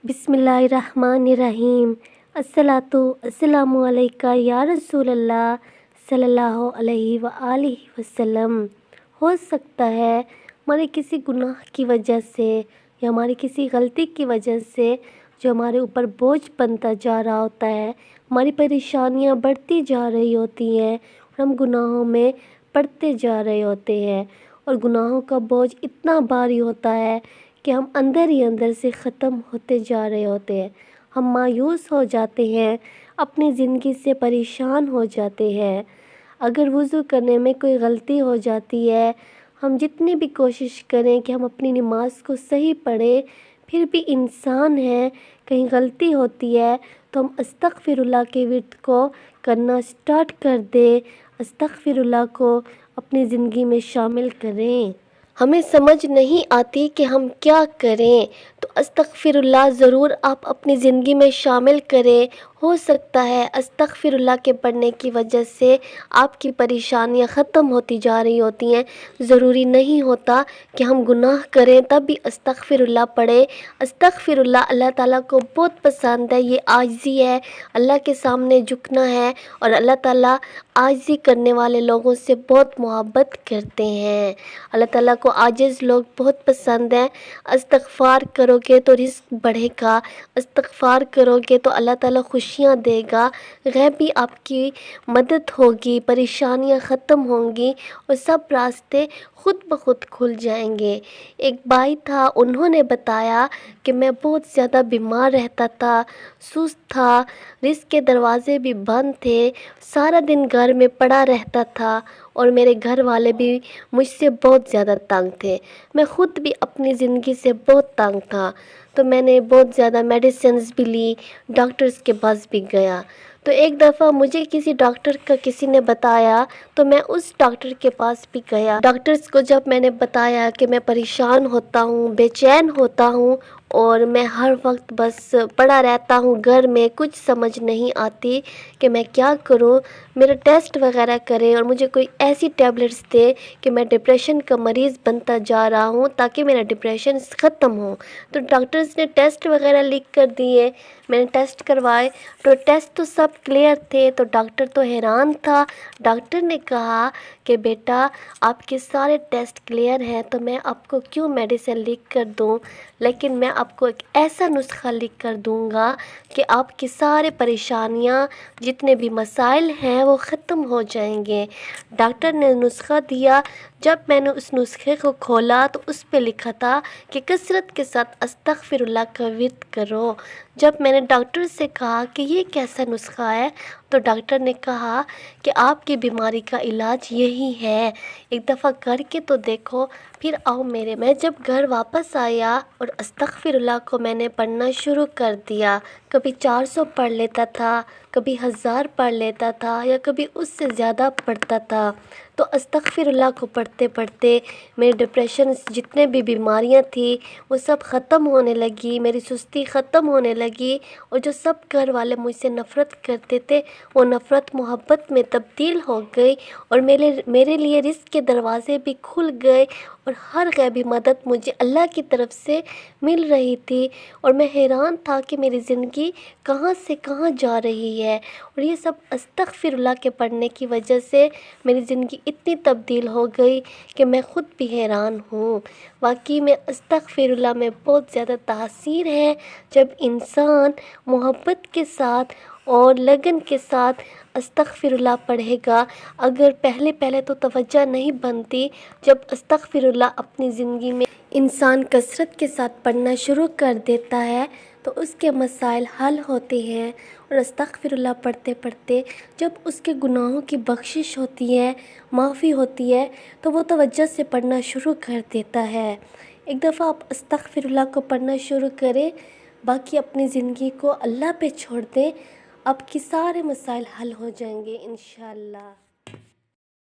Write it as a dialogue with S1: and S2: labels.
S1: बिस्मिल्लाहिर्रहमानिर्रहीम। अस्सलातु अस्सलामु अलैका या रसूल अल्लाह सल्लल्लाहु अलैहि व आलिहि वसल्लम। हो सकता है हमारे किसी गुनाह की वजह से या हमारी किसी गलती की वजह से जो हमारे ऊपर बोझ बनता जा रहा होता है, हमारी परेशानियां बढ़ती जा रही होती हैं और हम गुनाहों में पड़ते जा रहे होते हैं और गुनाहों का बोझ इतना भारी होता है कि हम अंदर ही अंदर से ख़त्म होते जा रहे होते हैं। हम मायूस हो जाते हैं, अपनी ज़िंदगी से परेशान हो जाते हैं। अगर वज़ू करने में कोई गलती हो जाती है, हम जितनी भी कोशिश करें कि हम अपनी नमाज को सही पढ़ें, फिर भी इंसान है, कहीं गलती होती है तो हम अस्तग़फ़िरुल्लाह के विर्द को करना स्टार्ट कर दें, अस्तग़फ़िरुल्लाह को अपनी ज़िंदगी में शामिल करें। हमें समझ नहीं आती कि हम क्या करें, तो अस्तग़फ़िरुल्लाह ज़रूर आप अपनी ज़िंदगी में शामिल करें। हो सकता है अस्तग़फ़िरुल्लाह के पढ़ने की वजह से आपकी परेशानियां ख़त्म होती जा रही होती हैं। ज़रूरी नहीं होता कि हम गुनाह करें तब भी अस्तग़फ़िरुल्लाह पढ़ें। अस्तग़फ़िरुल्लाह अल्लाह ताला को बहुत पसंद है, ये आजिज़ी है, अल्लाह के सामने झुकना है और अल्लाह ताला आजिज़ी करने वाले लोगों से बहुत मोहब्बत करते हैं। अल्लाह ताला को आजिज़ लोग बहुत पसंद हैं। इस्तिग़फ़ार करोगे तो रिज़्क़ बढ़ेगा, इस्तिग़फ़ार करोगे तो अल्लाह ताला खुशियाँ देगा, गैबी आपकी मदद होगी, परेशानियाँ ख़त्म होंगी और सब रास्ते खुद ब खुद खुल जाएंगे। एक भाई था, उन्होंने बताया कि मैं बहुत ज़्यादा बीमार रहता था, सुस्त था, रिज़्क़ के दरवाज़े भी बंद थे, सारा दिन घर में पड़ा रहता था और मेरे घर वाले भी मुझसे बहुत ज़्यादा तंग थे। मैं ख़ुद भी अपनी ज़िंदगी से बहुत तंग था, तो मैंने बहुत ज़्यादा मेडिसिन्स भी ली, डॉक्टर्स के पास भी गया। तो एक दफ़ा मुझे किसी डॉक्टर का किसी ने बताया, तो मैं उस डॉक्टर के पास भी गया। डॉक्टर्स को जब मैंने बताया कि मैं परेशान होता हूँ, बेचैन होता हूँ और मैं हर वक्त बस पड़ा रहता हूँ घर में, कुछ समझ नहीं आती कि मैं क्या करूँ, मेरा टेस्ट वगैरह करें और मुझे कोई ऐसी टैबलेट्स दे कि मैं डिप्रेशन का मरीज़ बनता जा रहा हूँ ताकि मेरा डिप्रेशन ख़त्म हो। तो डॉक्टर्स ने टेस्ट वगैरह लिख कर दिए, मैंने टेस्ट करवाए तो टेस्ट तो सब क्लियर थे। तो डॉक्टर तो हैरान था। डॉक्टर ने कहा कि बेटा आपके सारे टेस्ट क्लियर हैं, तो मैं आपको क्यों मेडिसिन लिख कर दूँ, लेकिन मैं आपको एक ऐसा नुस्खा लिख कर दूँगा कि आपकी सारे परेशानियाँ जितने भी मसाइल हैं वो ख़त्म हो जाएंगे। डॉक्टर ने नुस्खा दिया। जब मैंने उस नुस्खे को खोला तो उस पे लिखा था कि कसरत के साथ अस्तग़फ़िरुल्लाह का विर्द करो। जब मैंने डॉक्टर से कहा कि ये कैसा नुस्खा है, तो डॉक्टर ने कहा कि आपकी बीमारी का इलाज यही है, एक दफ़ा करके तो देखो, फिर आओ मेरे। मैं जब घर वापस आया और अस्तग़फ़िरुल्लाह को मैंने पढ़ना शुरू कर दिया, कभी 400 पढ़ लेता था, कभी 1000 पढ़ लेता था या कभी उससे ज़्यादा पढ़ता था। तो अस्तग़फ़िरुल्लाह को पढ़ते पढ़ते मेरे डिप्रेशन जितने भी बीमारियां थी वो सब ख़त्म होने लगी, मेरी सुस्ती ख़त्म होने लगी और जो सब घर वाले मुझसे नफ़रत करते थे वो नफ़रत मोहब्बत में तब्दील हो गई और मेरे लिए रिज़्क़ के दरवाज़े भी खुल गए और हर गैबी मदद मुझे अल्लाह की तरफ से मिल रही थी। और मैं हैरान था कि मेरी ज़िंदगी कहाँ से कहाँ जा रही है और ये सब अस्तग़फ़िरुल्लाह के पढ़ने की वजह से मेरी ज़िंदगी इतनी तब्दील हो गई कि मैं ख़ुद भी हैरान हूँ। वाकई में अस्तग़फ़िरुल्लाह में बहुत ज़्यादा तासीर है। जब इंसान मोहब्बत के साथ और लगन के साथ अस्तग़फ़िरुल्लाह पढ़ेगा, अगर पहले पहले तो तवज्जो नहीं बनती, जब अस्तग़फ़िरुल्लाह अपनी ज़िंदगी में इंसान कसरत के साथ पढ़ना शुरू कर देता है तो उसके मसाइल हल होते हैं। और अस्तग़फ़िरुल्लाह पढ़ते पढ़ते जब उसके गुनाहों की बख्शिश होती है, माफ़ी होती है, तो वो तवज्जो से पढ़ना शुरू कर देता है। एक दफ़ा आप अस्तग़फ़िरुल्लाह को पढ़ना शुरू करें, बाकी अपनी ज़िंदगी को अल्लाह पे छोड़ दें, आपके सारे मसाइल हल हो जाएंगे इंशाअल्लाह।